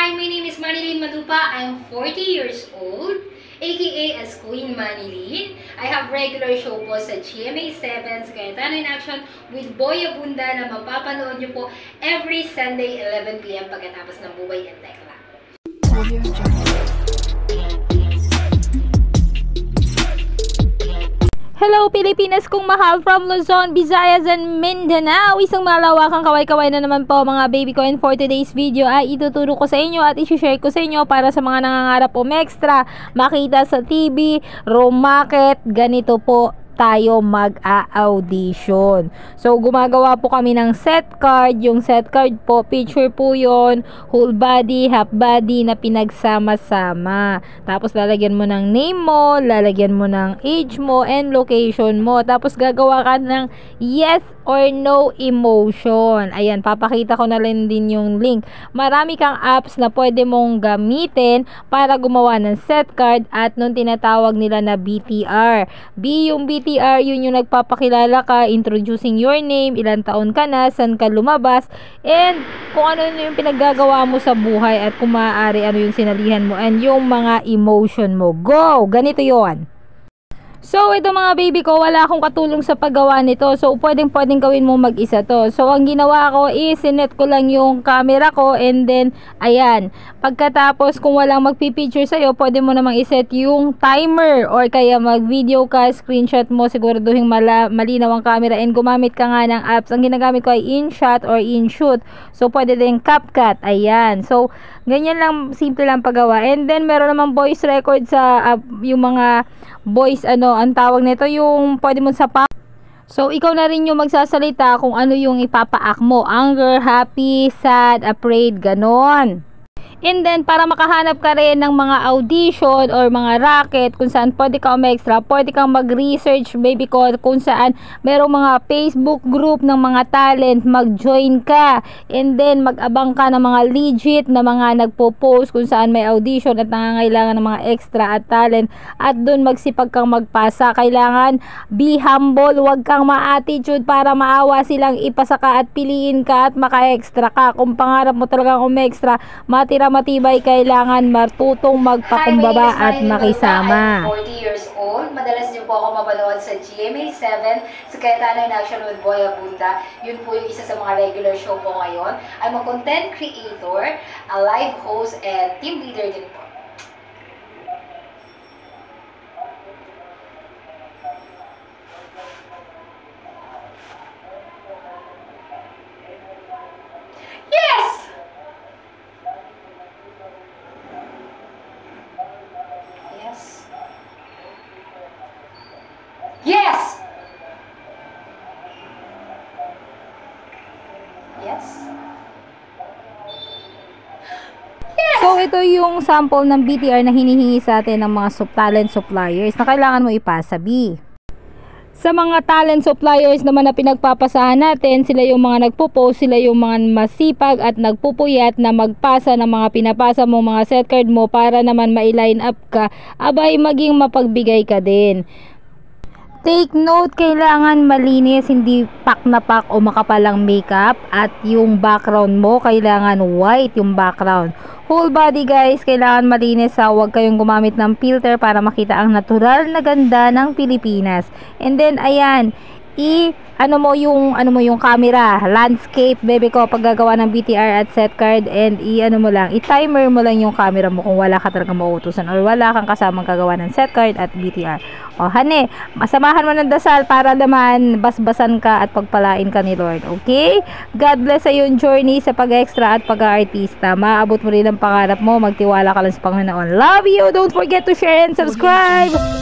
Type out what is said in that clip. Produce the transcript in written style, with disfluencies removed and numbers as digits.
Hi, my name is Manilyn Madupa. I'm 40 years old, aka as Queen Manilyn. I have regular show po sa GMA7 sa Cayetano in Action with Boy Abunda na mapapanood nyo po every Sunday 11 PM pagkatapos ng Bubay and Tekla. Hello Pilipinas kong mahal from Luzon, Visayas, and Mindanao. Isang malawakang kaway-kaway na naman po mga baby ko, and for today's video ay ituturo ko sa inyo at isi-share ko sa inyo para sa mga nangangarap po extra makita sa TV, room market, ganito po tayo mag-a-audition. So, gumagawa po kami ng set card. Yung set card po, picture po yon, whole body, half body na pinagsama-sama. Tapos, lalagyan mo ng name mo, lalagyan mo ng age mo, and location mo. Tapos, gagawa ka ng yes or no emotion. Ayan, papakita ko na rin din yung link. Marami kang apps na pwede mong gamitin para gumawa ng set card at nung tinatawag nila na BTR. Yung BTR, yun yung nagpapakilala ka, introducing your name, ilang taon ka na, saan ka lumabas, and kung ano yung pinaggagawa mo sa buhay at kung maaari ano yung sinalihan mo and yung mga emotion mo. Go! Ganito yon. So, ito mga baby ko, wala akong katulong sa paggawa nito. So, pwedeng gawin mo mag-isa to. So, ang ginawa ko is, sinet ko lang yung camera ko and then, ayan. Pagkatapos, kung walang magpipicture sa'yo, pwede mo namang iset yung timer or kaya mag-video ka, screenshot mo, siguraduhin malinaw ang camera and gumamit ka nga ng apps. Ang ginagamit ko ay InShot or InShoot. So, pwede din CapCut. Ayan. So, ganyan lang, simple lang paggawa. And then, meron namang voice record sa yung mga voice, ang tawag nito, yung pwede mo sa so, ikaw na rin yung magsasalita kung ano yung ipapaak mo. Anger, happy, sad, afraid, ganon. And then, para makahanap ka rin ng mga audition or mga racket kung saan pwede ka extra, pwede kang mag-research, baby ko, kung saan merong mga Facebook group ng mga talent, mag-join ka. And then, mag-abang ka ng mga legit na mga nagpo-post kung saan may audition at nangangailangan ng mga extra at talent. At dun magsipag kang magpasa. Kailangan be humble, wag kang ma-attitude para maawa silang ipasa ka at piliin ka at maka-extra ka. Kung pangarap mo talagang extra, matibay, kailangan matutong magpakumbaba at makisama. I'm 40 years old. Madalas niyo po ako mapanood sa GMA7 sa Cayetano in Action with Boy Abunda. Yun po yung isa sa mga regular show ko ngayon. I'm a content creator, a live host, and team leader din po. Yes! Yes! Yes? Yes! So, ito yung sample ng BTR na hinihingi sa atin ng mga talent suppliers na kailangan mo ipasa, B. Sa mga talent suppliers naman na pinagpapasahan natin, sila yung mga nagpo-post, sila yung mga masipag at nagpupuyat na magpasa ng mga pinapasa mo, mga set card mo para naman ma-line up ka, abay maging mapagbigay ka din. Take note, kailangan malinis, hindi pak na pak o makapalang makeup, at yung background mo, kailangan white yung background. Whole body guys, kailangan malinis, huwag kayong gumamit ng filter para makita ang natural na ganda ng Pilipinas. And then, ayan, ano mo yung camera, landscape, baby ko, paggagawa ng BTR at set card, and i-timer mo lang yung camera mo kung wala ka talagang mauutusan or wala kang kasamang kagawa ng set card at BTR. O, hane, masamahan mo ng dasal para naman basbasan ka at pagpalain ka ni Lord. Okay? God bless sa iyong journey sa pag-extra at pag-artista. Maabot mo rin ang pangarap mo. Magtiwala ka lang sa Panginoon. Love you! Don't forget to share and subscribe!